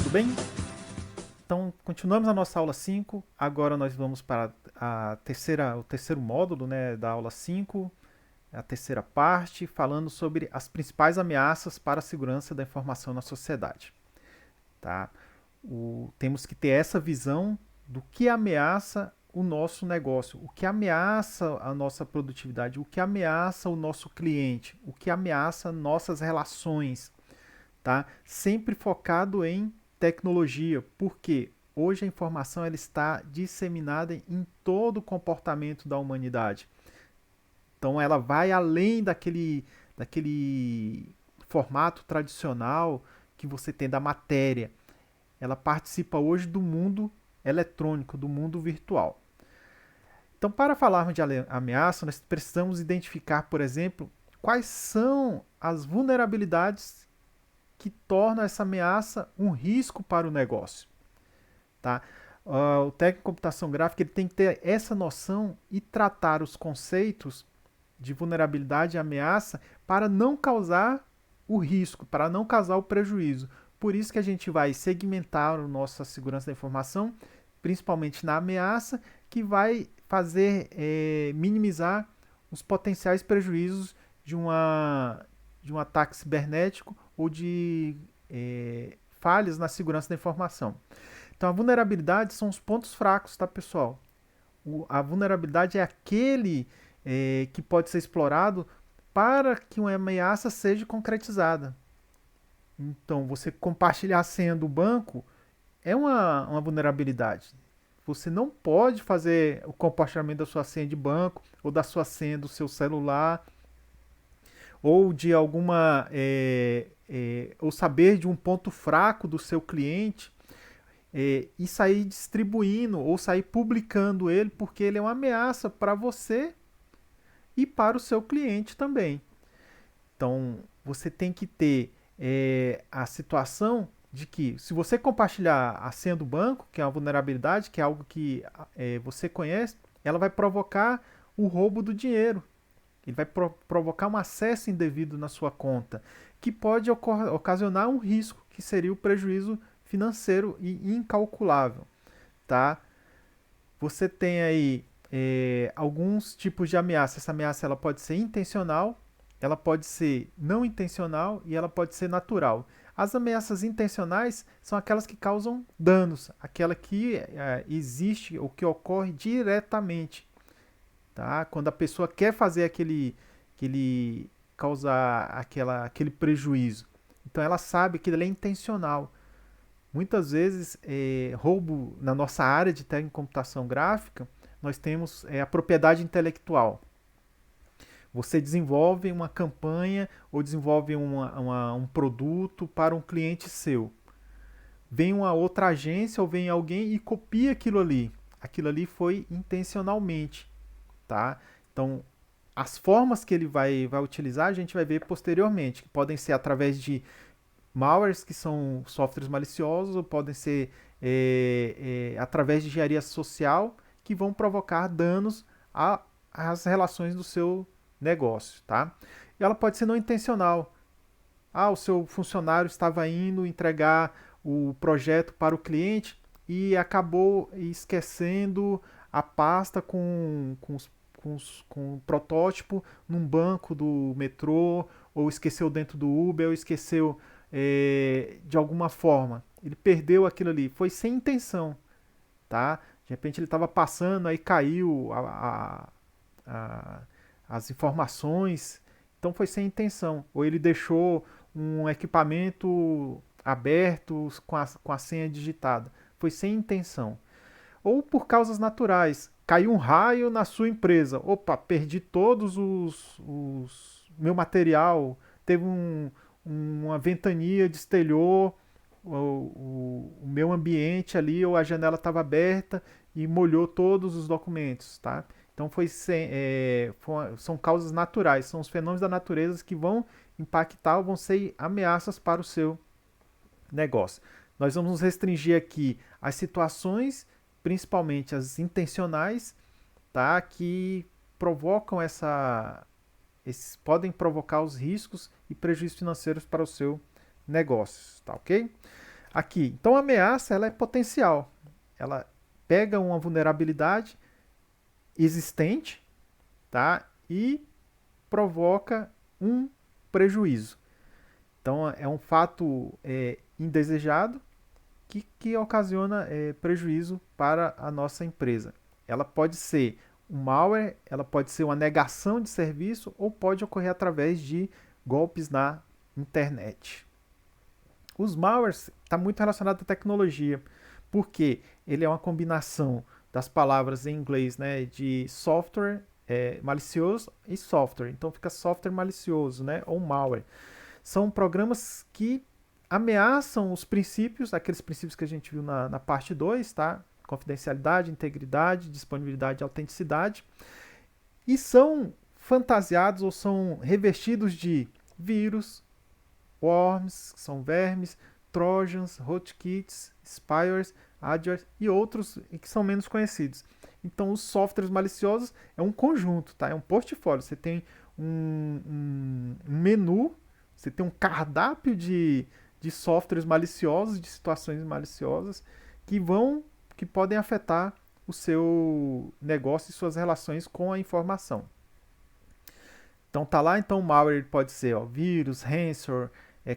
tudo bem? Então, continuamos a nossa aula 5. Agora nós vamos para o terceiro módulo, né, da aula 5, a terceira parte, falando sobre as principais ameaças para a segurança da informação na sociedade. Tá? Temos que ter essa visão do que ameaça o nosso negócio, o que ameaça a nossa produtividade, o que ameaça o nosso cliente, o que ameaça nossas relações, tá? Sempre focado em tecnologia, porque hoje a informação ela está disseminada em todo o comportamento da humanidade. Então ela vai além daquele formato tradicional que você tem da matéria. Ela participa hoje do mundo eletrônico, do mundo virtual. Então, para falarmos de ameaça, nós precisamos identificar, por exemplo, quais são as vulnerabilidades que tornam essa ameaça um risco para o negócio. Tá? O técnico de computação gráfica ele tem que ter essa noção e tratar os conceitos de vulnerabilidade e ameaça para não causar o risco, para não causar o prejuízo. Por isso que a gente vai segmentar a nossa segurança da informação, principalmente na ameaça, que vai fazer minimizar os potenciais prejuízos de um ataque cibernético ou de falhas na segurança da informação. Então, a vulnerabilidade são os pontos fracos, tá, pessoal? A vulnerabilidade é aquele que pode ser explorado para que uma ameaça seja concretizada. Então, você compartilhar a senha do banco é uma vulnerabilidade. Você não pode fazer o compartilhamento da sua senha de banco ou da sua senha do seu celular ou de alguma ou saber de um ponto fraco do seu cliente e sair distribuindo ou sair publicando ele porque ele é uma ameaça para você e para o seu cliente também. Então você tem que ter a situação de que se você compartilhar a senha do banco, que é uma vulnerabilidade, que é algo que você conhece, ela vai provocar o roubo do dinheiro. Ele vai provocar um acesso indevido na sua conta, que pode ocasionar um risco, que seria o prejuízo financeiro e incalculável. Tá? Você tem aí alguns tipos de ameaça. Essa ameaça ela pode ser intencional, ela pode ser não intencional e ela pode ser natural. As ameaças intencionais são aquelas que causam danos, aquela que existe ou que ocorre diretamente. Tá? Quando a pessoa quer fazer causar aquele prejuízo. Então ela sabe que ele é intencional. Muitas vezes, roubo na nossa área de técnica de computação gráfica, nós temos a propriedade intelectual. Você desenvolve uma campanha ou desenvolve um produto para um cliente seu. Vem uma outra agência ou vem alguém e copia aquilo ali. Aquilo ali foi intencionalmente. Tá? Então, as formas que ele vai utilizar, a gente vai ver posteriormente, que podem ser através de malwares, que são softwares maliciosos, ou podem ser através de engenharia social, que vão provocar danos às relações do seu negócio. Tá? E ela pode ser não intencional. O seu funcionário estava indo entregar o projeto para o cliente e acabou esquecendo a pasta com o protótipo num banco do metrô, ou esqueceu dentro do Uber, ou esqueceu de alguma forma. Ele perdeu aquilo ali. Foi sem intenção. Tá? De repente ele estava passando, aí caiu as informações. Então foi sem intenção. Ou ele deixou um equipamento aberto com a senha digitada. Foi sem intenção. Ou por causas naturais. Caiu um raio na sua empresa. Opa, perdi todos meu material. Teve uma ventania, destelhou o meu ambiente ali, ou a janela estava aberta e molhou todos os documentos. Tá? Então são causas naturais, são os fenômenos da natureza que vão impactar ou vão ser ameaças para o seu negócio. Nós vamos nos restringir aqui às situações, principalmente as intencionais, tá? Que provocam podem provocar os riscos e prejuízos financeiros para o seu negócio, tá ok? Aqui, então a ameaça ela é potencial. Ela pega uma vulnerabilidade existente, tá? E provoca um prejuízo. Então é um fato indesejado que ocasiona prejuízo para a nossa empresa. Ela pode ser um malware, ela pode ser uma negação de serviço ou pode ocorrer através de golpes na internet. Os malwares está muito relacionado à tecnologia, porque ele é uma combinação das palavras em inglês, né, de software malicioso e software. Então fica software malicioso, né, ou malware. São programas que ameaçam os princípios, aqueles princípios que a gente viu na parte 2, tá? Confidencialidade, integridade, disponibilidade e autenticidade. E são fantasiados ou são revestidos de vírus, worms, que são vermes, trojans, rootkits, spywares, adwares e outros que são menos conhecidos. Então, os softwares maliciosos é um conjunto, tá? É um portfólio. Você tem um menu, você tem um cardápio de softwares maliciosos, de situações maliciosas que podem afetar o seu negócio e suas relações com a informação. Então tá lá, então o malware pode ser vírus, ransomware,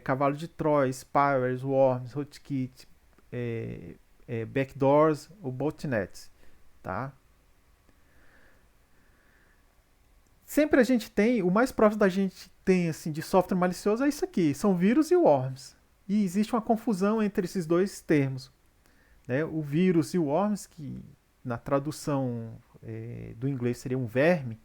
cavalo de Troia, spywares, worms, rootkit, backdoors ou botnets, tá? Sempre a gente tem, o mais próximo da gente tem assim de software malicioso é isso aqui, são vírus e worms. E existe uma confusão entre esses dois termos, né? O vírus e o worms, que na tradução do inglês seria um verme,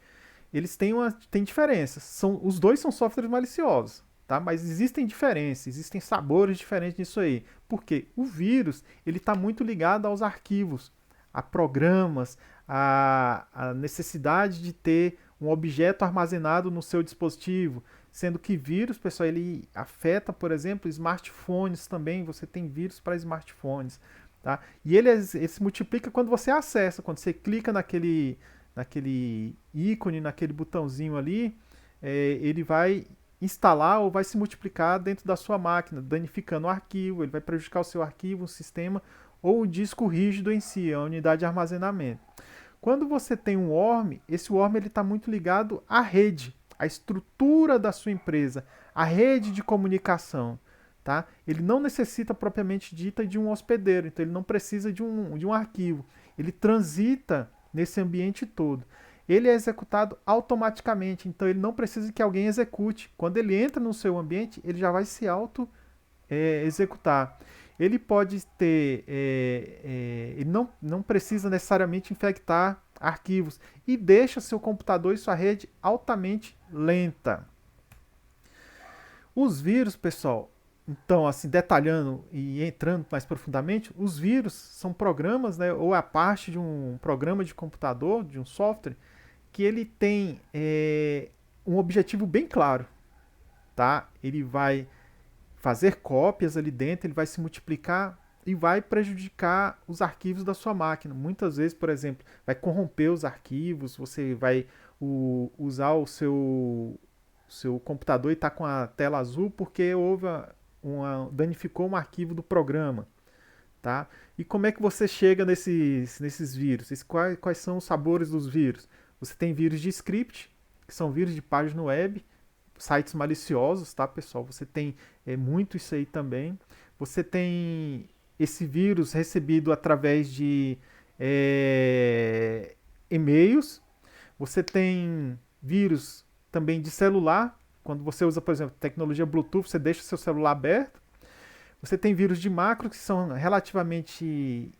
eles têm diferenças. Os dois são softwares maliciosos, tá? Mas existem diferenças, existem sabores diferentes nisso aí. Porque o vírus ele está muito ligado aos arquivos, a programas, a necessidade de ter um objeto armazenado no seu dispositivo, sendo que vírus, pessoal, ele afeta, por exemplo, smartphones também. Você tem vírus para smartphones, tá? E ele se multiplica quando você acessa, quando você clica naquele ícone, naquele botãozinho ali, ele vai instalar ou vai se multiplicar dentro da sua máquina, danificando o arquivo, ele vai prejudicar o seu arquivo, o sistema ou o disco rígido em si, a unidade de armazenamento. Quando você tem um worm, esse worm está muito ligado à rede, à estrutura da sua empresa, à rede de comunicação. Tá? Ele não necessita propriamente dita de um hospedeiro, então ele não precisa de um arquivo. Ele transita nesse ambiente todo. Ele é executado automaticamente, então ele não precisa que alguém execute. Quando ele entra no seu ambiente, ele já vai se executar. Ele pode ter, ele não precisa necessariamente infectar arquivos e deixa seu computador e sua rede altamente lenta. Os vírus, pessoal, então, assim, detalhando e entrando mais profundamente, os vírus são programas, né, ou a parte de um programa de computador, de um software, que ele tem um objetivo bem claro, tá? Ele vai fazer cópias ali dentro, ele vai se multiplicar e vai prejudicar os arquivos da sua máquina. Muitas vezes, por exemplo, vai corromper os arquivos, você vai usar o seu computador e está com a tela azul porque danificou um arquivo do programa. Tá? E como é que você chega nesses vírus? Quais são os sabores dos vírus? Você tem vírus de script, que são vírus de página web, sites maliciosos, tá, pessoal? Você tem muito isso aí também. Você tem esse vírus recebido através de e-mails. Você tem vírus também de celular. Quando você usa, por exemplo, tecnologia Bluetooth, você deixa o seu celular aberto. Você tem vírus de macro, que são relativamente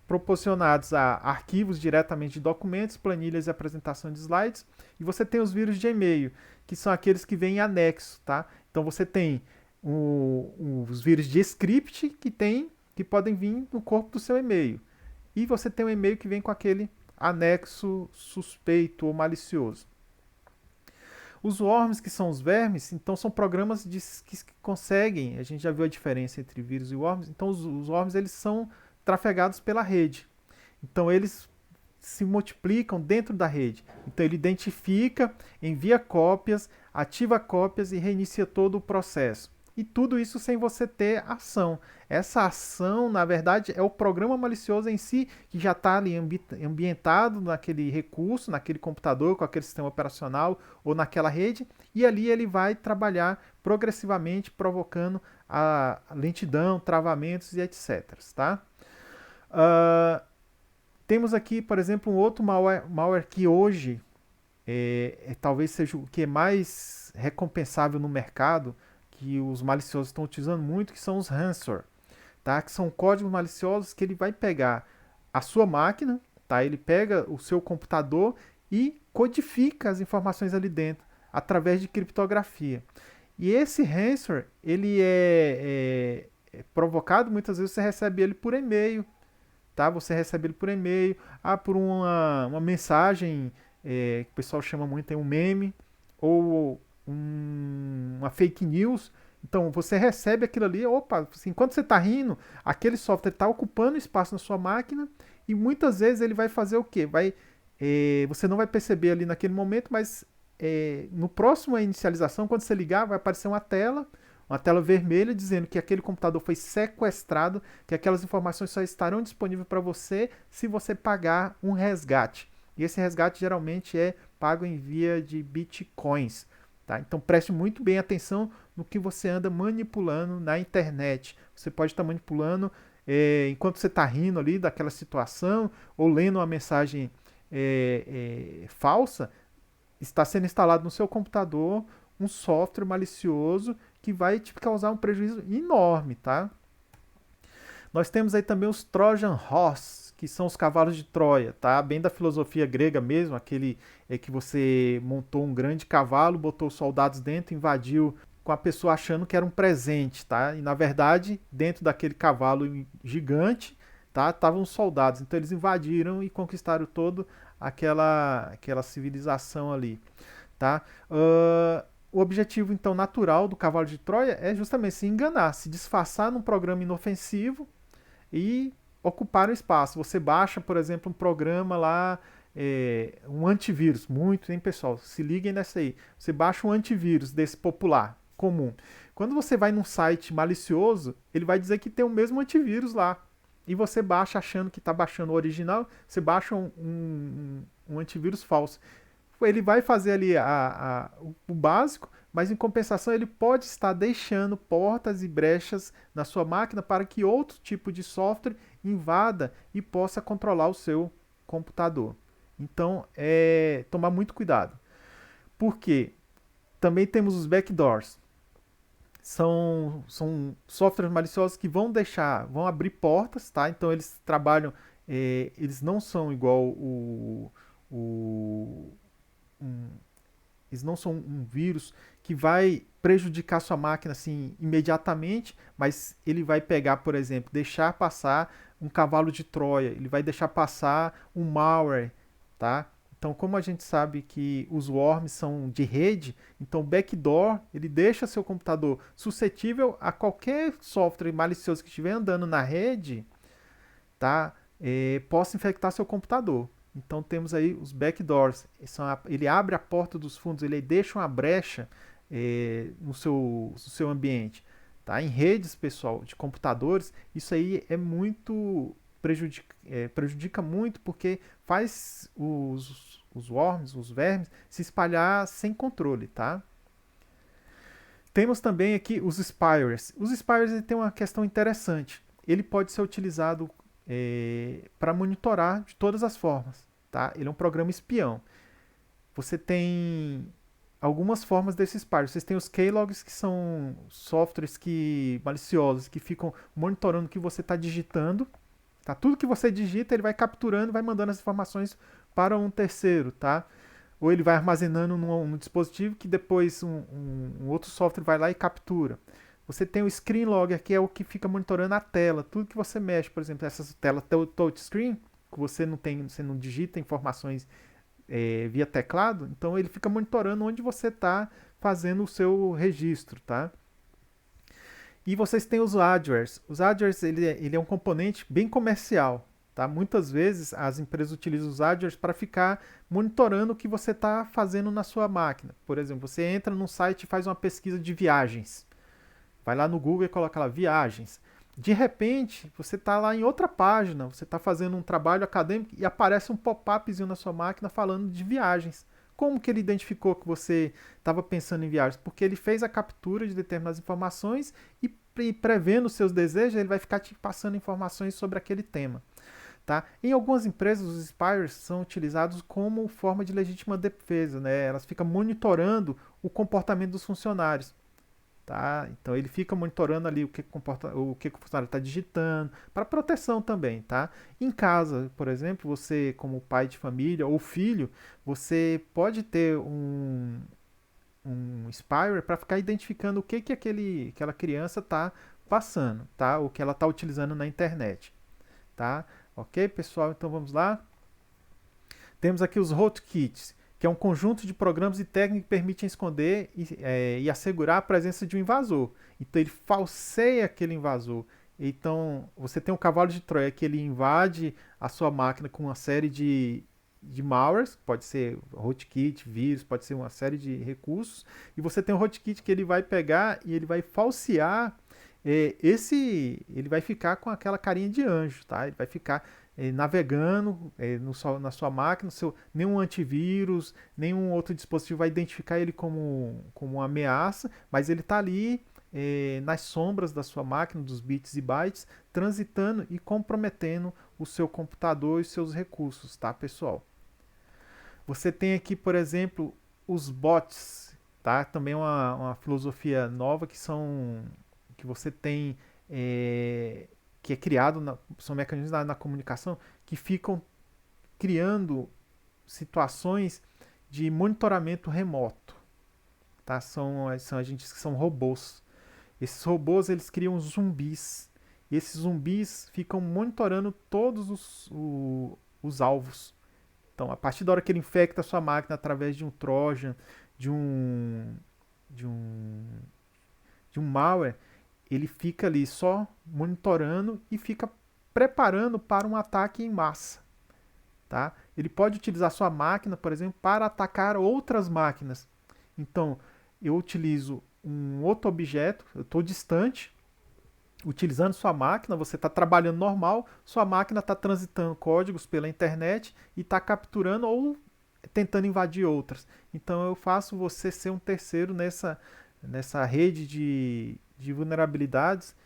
proporcionados a arquivos diretamente de documentos, planilhas e apresentação de slides. E você tem os vírus de e-mail, que são aqueles que vêm em anexo, tá? Então você tem os vírus de script que podem vir no corpo do seu e-mail. E você tem um e-mail que vem com aquele anexo suspeito ou malicioso. Os worms, que são os vermes, então são programas que conseguem, a gente já viu a diferença entre vírus e worms, então os worms eles são trafegados pela rede. Então eles se multiplicam dentro da rede. Então ele identifica, envia cópias, ativa cópias e reinicia todo o processo. e tudo isso sem você ter ação. Essa ação, na verdade, é o programa malicioso em si, que já está ali ambientado naquele recurso, naquele computador, com aquele sistema operacional ou naquela rede, e ali ele vai trabalhar progressivamente, provocando a lentidão, travamentos e etc. Tá? Uh, Temos aqui, por exemplo, um outro malware que hoje talvez seja o que é mais recompensável no mercado, que os maliciosos estão utilizando muito, que são os ransomware, tá? Que são códigos maliciosos que ele vai pegar a sua máquina, tá? Ele pega o seu computador e codifica as informações ali dentro através de criptografia. E esse ransomware, ele é provocado, muitas vezes você recebe ele por e-mail, tá? Você recebe ele por e-mail, por uma mensagem que o pessoal chama muito, tem um meme, ou uma fake news. Então você recebe aquilo ali, opa, assim, enquanto você está rindo, aquele software está ocupando espaço na sua máquina e muitas vezes ele vai fazer o quê? Você não vai perceber ali naquele momento, mas no próximo inicialização, quando você ligar, vai aparecer uma tela vermelha dizendo que aquele computador foi sequestrado, que aquelas informações só estarão disponíveis para você se você pagar um resgate. E esse resgate geralmente é pago em via de bitcoins. Tá? Então preste muito bem atenção no que você anda manipulando na internet. Você pode estar manipulando enquanto você está rindo ali daquela situação ou lendo uma mensagem falsa. Está sendo instalado no seu computador um software malicioso que vai te causar um prejuízo enorme, tá? Nós temos aí também os Trojan Horse, que são os cavalos de Troia, tá? Bem da filosofia grega mesmo, aquele que você montou um grande cavalo, botou soldados dentro, invadiu com a pessoa achando que era um presente, tá? E na verdade, dentro daquele cavalo gigante, tá? Estavam os soldados. Então eles invadiram e conquistaram todo aquela civilização ali, tá? O objetivo então natural do cavalo de Troia é justamente se enganar, se disfarçar num programa inofensivo e ocupar o espaço. Você baixa, por exemplo, um programa lá, um antivírus, muito, hein, pessoal? Se liguem nessa aí. Você baixa um antivírus desse popular, comum. Quando você vai num site malicioso, ele vai dizer que tem o mesmo antivírus lá. E você baixa achando que está baixando o original, você baixa um antivírus falso. Ele vai fazer ali o básico, mas em compensação ele pode estar deixando portas e brechas na sua máquina para que outro tipo de software invada e possa controlar o seu computador. Então, tomar muito cuidado. Por quê? Também temos os backdoors. São softwares maliciosos que vão abrir portas, tá? Então eles trabalham, eles não são igual eles não são um vírus que vai prejudicar sua máquina assim imediatamente, mas ele vai pegar, por exemplo, deixar passar um cavalo de Troia, ele vai deixar passar um malware, tá? Então, como a gente sabe que os worms são de rede, então o backdoor ele deixa seu computador suscetível a qualquer software malicioso que estiver andando na rede, tá? Possa infectar seu computador. Então temos aí os backdoors. Ele abre a porta dos fundos, ele deixa uma brecha no seu ambiente. Tá? Em redes, pessoal, de computadores, isso aí é muito prejudica muito porque faz os worms, os vermes, se espalhar sem controle. Tá? Temos também aqui os spywares. Os spywares têm uma questão interessante. Ele pode ser utilizado para monitorar de todas as formas. Tá? Ele é um programa espião. Você tem algumas formas desses spywares. Vocês têm os keylogs, que são softwares maliciosos que ficam monitorando o que você está digitando. Tá? Tudo que você digita, ele vai capturando e vai mandando as informações para um terceiro. Tá? Ou ele vai armazenando num dispositivo que depois um outro software vai lá e captura. Você tem o screen logger, que é o que fica monitorando a tela, tudo que você mexe, por exemplo, essa tela touchscreen, que você não digita informações via teclado, então ele fica monitorando onde você está fazendo o seu registro, tá? E vocês têm os adwares. Os adwares ele é um componente bem comercial, tá? Muitas vezes as empresas utilizam os adwares para ficar monitorando o que você está fazendo na sua máquina. Por exemplo, você entra num site e faz uma pesquisa de viagens. Vai lá no Google e coloca lá viagens. De repente, você está lá em outra página, você está fazendo um trabalho acadêmico e aparece um pop-upzinho na sua máquina falando de viagens. Como que ele identificou que você estava pensando em viagens? Porque ele fez a captura de determinadas informações e prevendo os seus desejos, ele vai ficar te passando informações sobre aquele tema. Tá? Em algumas empresas, os spyers são utilizados como forma de legítima defesa. Né? Elas ficam monitorando o comportamento dos funcionários. Tá? Então ele fica monitorando ali o que o funcionário está digitando, para proteção também. Tá? Em casa, por exemplo, você como pai de família ou filho, você pode ter um spyware para ficar identificando o que aquela criança está passando, tá? O que ela está utilizando na internet. Tá? Ok, pessoal? Então vamos lá. Temos aqui os rootkits, que é um conjunto de programas e técnicas que permitem esconder e assegurar a presença de um invasor. Então ele falseia aquele invasor. Então você tem um cavalo de Troia que ele invade a sua máquina com uma série de malwares, pode ser rootkit, vírus, pode ser uma série de recursos, e você tem um rootkit que ele vai pegar e ele vai falsear ele vai ficar com aquela carinha de anjo, tá? Ele vai ficar navegando na sua máquina, nenhum antivírus, nenhum outro dispositivo vai identificar ele como uma ameaça, mas ele está ali nas sombras da sua máquina, dos bits e bytes, transitando e comprometendo o seu computador e seus recursos, tá, pessoal? Você tem aqui, por exemplo, os bots, tá? Também uma filosofia nova que você tem que é criado, são mecanismos na comunicação que ficam criando situações de monitoramento remoto, tá? São agentes que são robôs. Esses robôs eles criam zumbis. E esses zumbis ficam monitorando todos os alvos. Então, a partir da hora que ele infecta a sua máquina através de um Trojan, de um, de um, de um malware, ele fica ali só monitorando e fica preparando para um ataque em massa. Tá? Ele pode utilizar sua máquina, por exemplo, para atacar outras máquinas. Então, eu utilizo um outro objeto, eu estou distante, utilizando sua máquina, você está trabalhando normal, sua máquina está transitando códigos pela internet e está capturando ou tentando invadir outras. Então eu faço você ser um terceiro nessa rede de vulnerabilidades.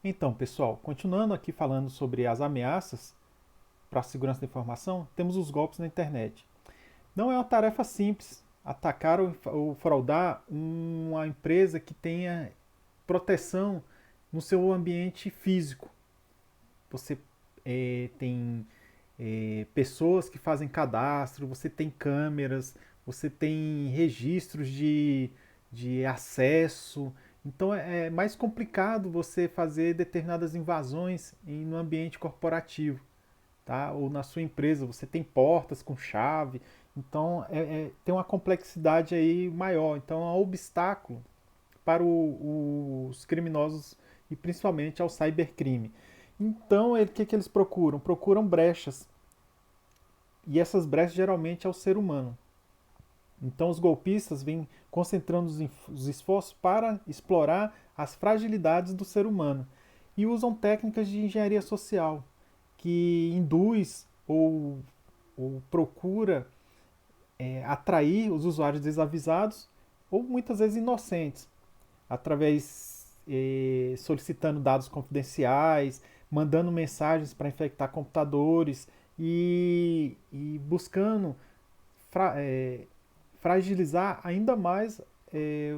Então, pessoal, continuando aqui falando sobre as ameaças para a segurança da informação, temos os golpes na internet. Não é uma tarefa simples atacar ou fraudar uma empresa que tenha proteção no seu ambiente físico. Você tem pessoas que fazem cadastro, você tem câmeras, você tem registros de acesso. Então é mais complicado você fazer determinadas invasões no ambiente corporativo, tá? Ou na sua empresa. Você tem portas com chave. Então tem uma complexidade aí maior. Então é um obstáculo para os criminosos e principalmente ao cybercrime. Então, o que eles procuram? Procuram brechas. E essas brechas geralmente é o ser humano. Então, os golpistas vêm concentrando os esforços para explorar as fragilidades do ser humano e usam técnicas de engenharia social que induz ou procura atrair os usuários desavisados ou muitas vezes inocentes através solicitando dados confidenciais, mandando mensagens para infectar computadores e buscando fragilizar ainda mais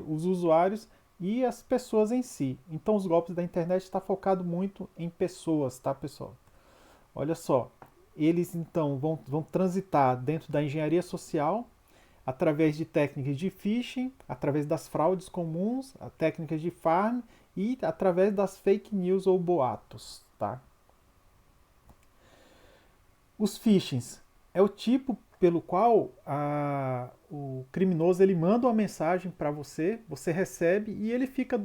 os usuários e as pessoas em si. Então os golpes da internet estão focados muito em pessoas, tá, pessoal? Olha só, eles então vão transitar dentro da engenharia social através de técnicas de phishing, através das fraudes comuns, técnicas de farm e através das fake news ou boatos, tá? Os phishings é o tipo pelo qual o criminoso ele manda uma mensagem para você, você recebe e ele fica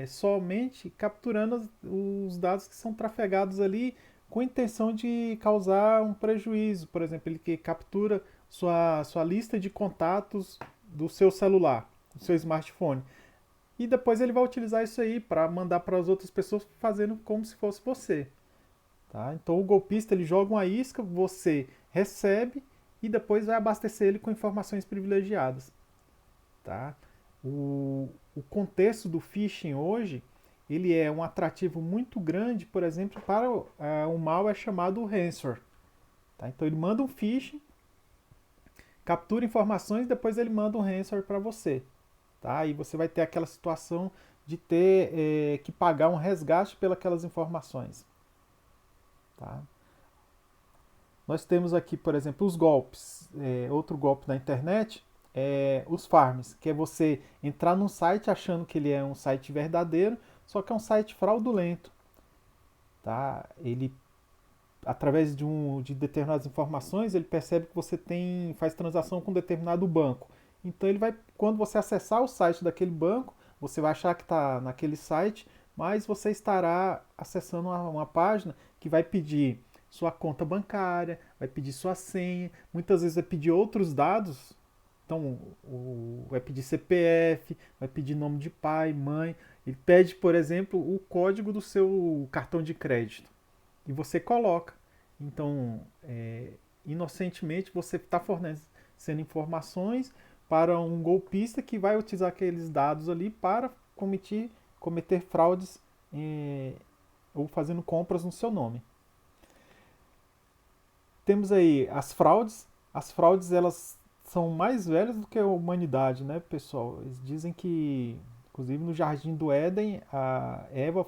somente capturando os dados que são trafegados ali com a intenção de causar um prejuízo. Por exemplo, ele que captura sua lista de contatos do seu celular, do seu smartphone. e depois ele vai utilizar isso aí para mandar para as outras pessoas fazendo como se fosse você. Tá? Então o golpista ele joga uma isca, você recebe e depois vai abastecer ele com informações privilegiadas. Tá? O contexto do phishing hoje ele é um atrativo muito grande, por exemplo, para um malware chamado ransomware. Tá? Então ele manda um phishing, captura informações e depois ele manda um ransomware para você. Tá? E você vai ter aquela situação de ter que pagar um resgate pelas informações. Tá? Nós temos aqui, por exemplo, os golpes. Outro golpe na internet é os farms, que é você entrar num site achando que ele é um site verdadeiro, só que é um site fraudulento. Tá? Ele, através de determinadas informações, ele percebe que você faz transação com um determinado banco. Então ele vai, quando você acessar o site daquele banco, você vai achar que está naquele site, mas você estará acessando uma página que vai pedir sua conta bancária, vai pedir sua senha, muitas vezes vai pedir outros dados. Então, vai pedir CPF, vai pedir nome de pai, mãe. Ele pede, por exemplo, o código do seu cartão de crédito. E você coloca. Então, inocentemente, você está fornecendo informações para um golpista que vai utilizar aqueles dados ali para cometer fraudes ou fazendo compras no seu nome. Temos aí as fraudes. As fraudes, elas são mais velhas do que a humanidade, né, pessoal? Eles dizem que, inclusive no Jardim do Éden, a Eva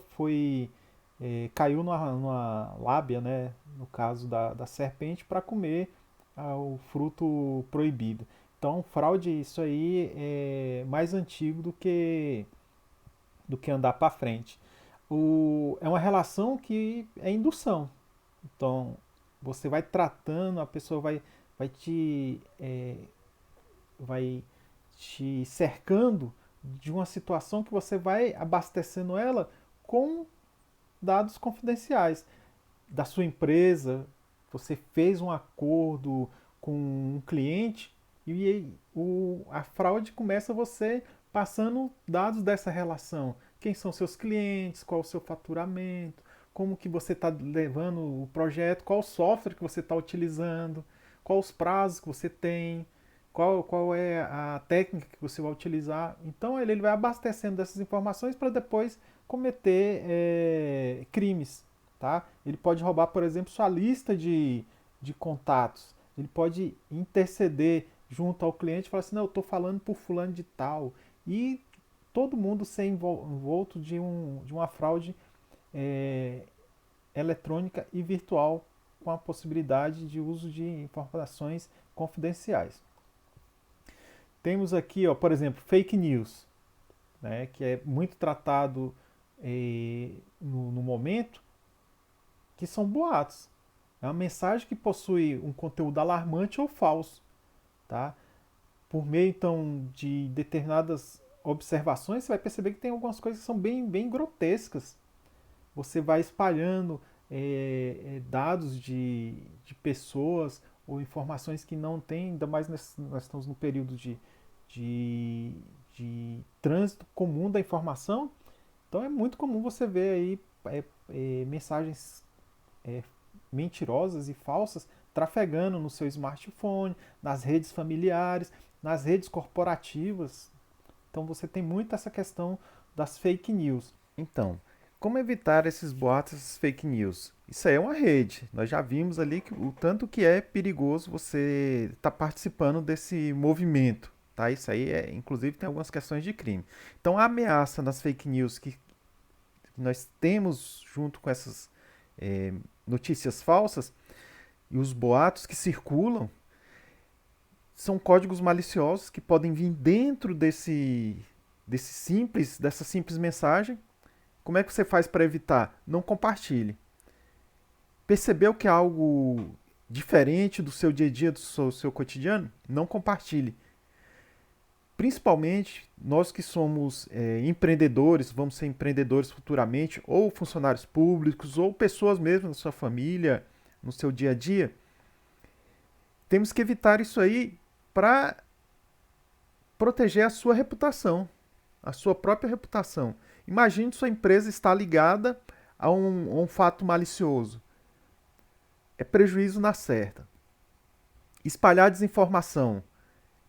caiu numa lábia, né, no caso da serpente, para comer o fruto proibido. Então, fraude, isso aí é mais antigo do que andar para frente. É uma relação que é indução. Então, você vai tratando, a pessoa vai te cercando de uma situação que você vai abastecendo ela com dados confidenciais da sua empresa. Você fez um acordo com um cliente e a fraude começa você passando dados dessa relação. Quem são seus clientes, qual o seu faturamento, como que você está levando o projeto, qual o software que você está utilizando, quais os prazos que você tem, qual é a técnica que você vai utilizar. Então ele vai abastecendo dessas informações para depois cometer crimes. Tá? Ele pode roubar, por exemplo, sua lista de contatos. Ele pode interceder junto ao cliente e falar assim, não, eu estou falando por fulano de tal. E todo mundo ser envolto de uma fraude eletrônica e virtual com a possibilidade de uso de informações confidenciais. Temos aqui, ó, por exemplo, fake news, né, que é muito tratado no momento, que são boatos. É uma mensagem que possui um conteúdo alarmante ou falso. Tá? Por meio, então, de determinadas observações, você vai perceber que tem algumas coisas que são bem, bem grotescas. Você vai espalhando dados de pessoas ou informações que não tem, ainda mais nós estamos no período de trânsito comum da informação. Então é muito comum você ver aí mensagens mentirosas e falsas trafegando no seu smartphone, nas redes familiares, nas redes corporativas. Então você tem muito essa questão das fake news. Então, como evitar esses boatos, essas fake news? Isso aí é uma rede. Nós já vimos ali o tanto que é perigoso você estar participando desse movimento. Tá? Isso aí, inclusive, tem algumas questões de crime. Então, a ameaça nas fake news que nós temos junto com essas notícias falsas e os boatos que circulam são códigos maliciosos que podem vir dentro dessa simples mensagem. Como é que você faz para evitar? Não compartilhe. Percebeu que é algo diferente do seu dia a dia, do seu cotidiano? Não compartilhe. Principalmente nós que somos empreendedores, vamos ser empreendedores futuramente, ou funcionários públicos, ou pessoas mesmo na sua família, no seu dia a dia, temos que evitar isso aí para proteger a sua reputação. a sua própria reputação. Imagine sua empresa está ligada a um fato malicioso. É prejuízo na certa. Espalhar desinformação.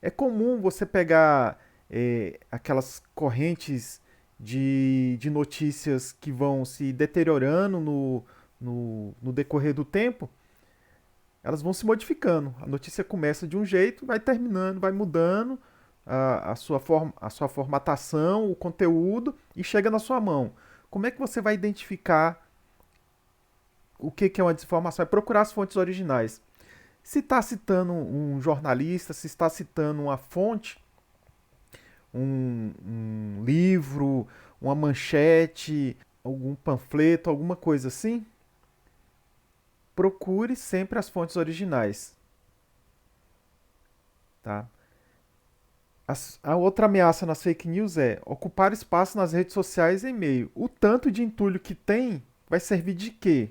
É comum você pegar aquelas correntes de notícias que vão se deteriorando no decorrer do tempo, elas vão se modificando. A notícia começa de um jeito, vai terminando, vai mudando a sua formatação, o conteúdo e chega na sua mão. Como é que você vai identificar o que é uma desinformação? É procurar as fontes originais. Se está citando um jornalista, se está citando uma fonte, um livro, uma manchete, algum panfleto, alguma coisa assim, procure sempre as fontes originais. Tá? A outra ameaça nas fake news é ocupar espaço nas redes sociais e e-mail. O tanto de entulho que tem vai servir de quê?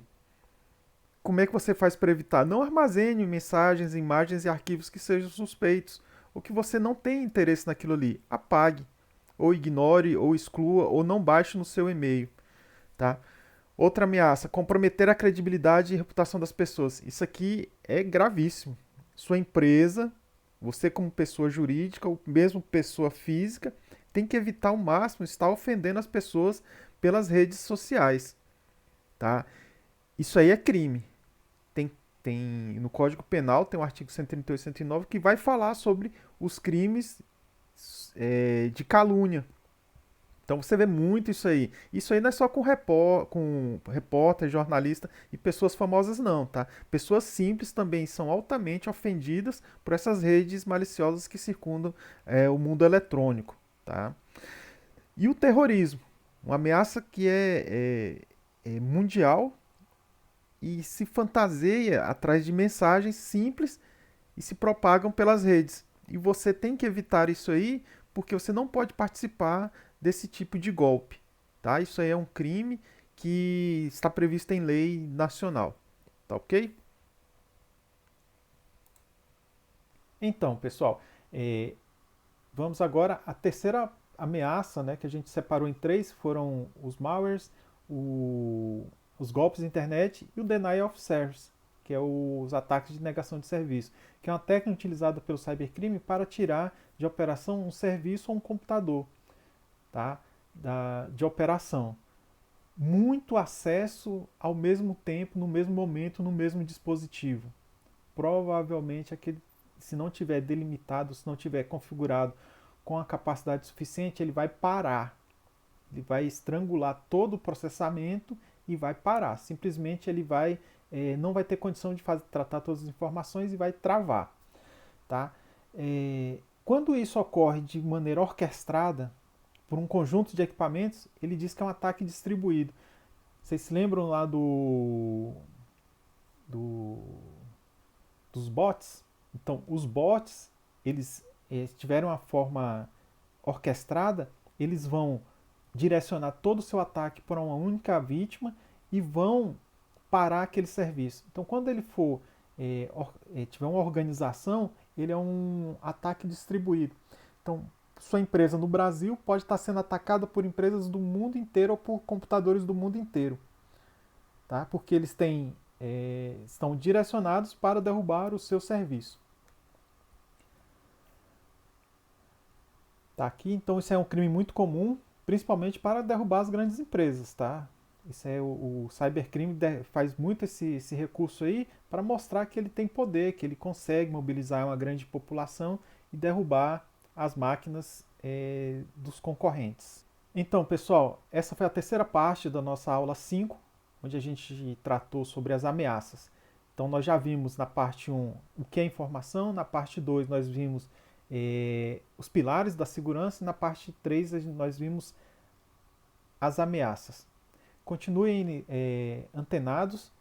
Como é que você faz para evitar? Não armazene mensagens, imagens e arquivos que sejam suspeitos, ou que você não tenha interesse naquilo ali. Apague, ou ignore, ou exclua, ou não baixe no seu e-mail. Tá? Outra ameaça, comprometer a credibilidade e reputação das pessoas. Isso aqui é gravíssimo. Sua empresa, você como pessoa jurídica, ou mesmo pessoa física, tem que evitar ao máximo estar ofendendo as pessoas pelas redes sociais. Tá? Isso aí é crime. No Código Penal tem o artigo 138 e 109 que vai falar sobre os crimes de calúnia. Então você vê muito isso aí. Isso aí não é só com repórter, jornalista e pessoas famosas não, tá? Pessoas simples também são altamente ofendidas por essas redes maliciosas que circundam o mundo eletrônico, tá? E o terrorismo, uma ameaça que é mundial e se fantaseia atrás de mensagens simples e se propagam pelas redes. E você tem que evitar isso aí, porque você não pode participar desse tipo de golpe. Tá? Isso aí é um crime que está previsto em lei nacional. Tá ok? Então, pessoal, vamos agora à terceira ameaça, né, que a gente separou em três, foram os malwares, os golpes de internet e o denial of service, que é os ataques de negação de serviço, que é uma técnica utilizada pelo cybercrime para tirar de operação um serviço ou um computador, tá? De operação. Muito acesso ao mesmo tempo, no mesmo momento, no mesmo dispositivo. Provavelmente, se não tiver delimitado, se não tiver configurado com a capacidade suficiente, ele vai parar. Ele vai estrangular todo o processamento e vai parar. Simplesmente ele não vai ter condição de tratar todas as informações e vai travar. Tá? Quando isso ocorre de maneira orquestrada por um conjunto de equipamentos, ele diz que é um ataque distribuído. Vocês se lembram lá dos bots? Então, os bots, eles tiveram uma forma orquestrada, eles vão direcionar todo o seu ataque para uma única vítima e vão parar aquele serviço. Então, quando ele tiver uma organização, ele é um ataque distribuído. Então, sua empresa no Brasil pode estar sendo atacada por empresas do mundo inteiro ou por computadores do mundo inteiro, tá? Porque eles estão direcionados para derrubar o seu serviço. Tá aqui, então isso é um crime muito comum, principalmente para derrubar as grandes empresas, tá? Isso o cybercrime faz muito esse recurso aí para mostrar que ele tem poder, que ele consegue mobilizar uma grande população e derrubar as máquinas dos concorrentes. Então, pessoal, essa foi a terceira parte da nossa aula 5, onde a gente tratou sobre as ameaças. Então, nós já vimos na parte 1 o que é informação, na parte 2 nós vimos os pilares da segurança e na parte 3 nós vimos as ameaças. Continuem antenados,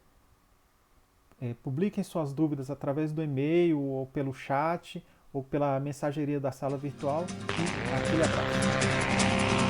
publiquem suas dúvidas através do e-mail ou pelo chat ou pela mensageria da sala virtual e aquele abraço.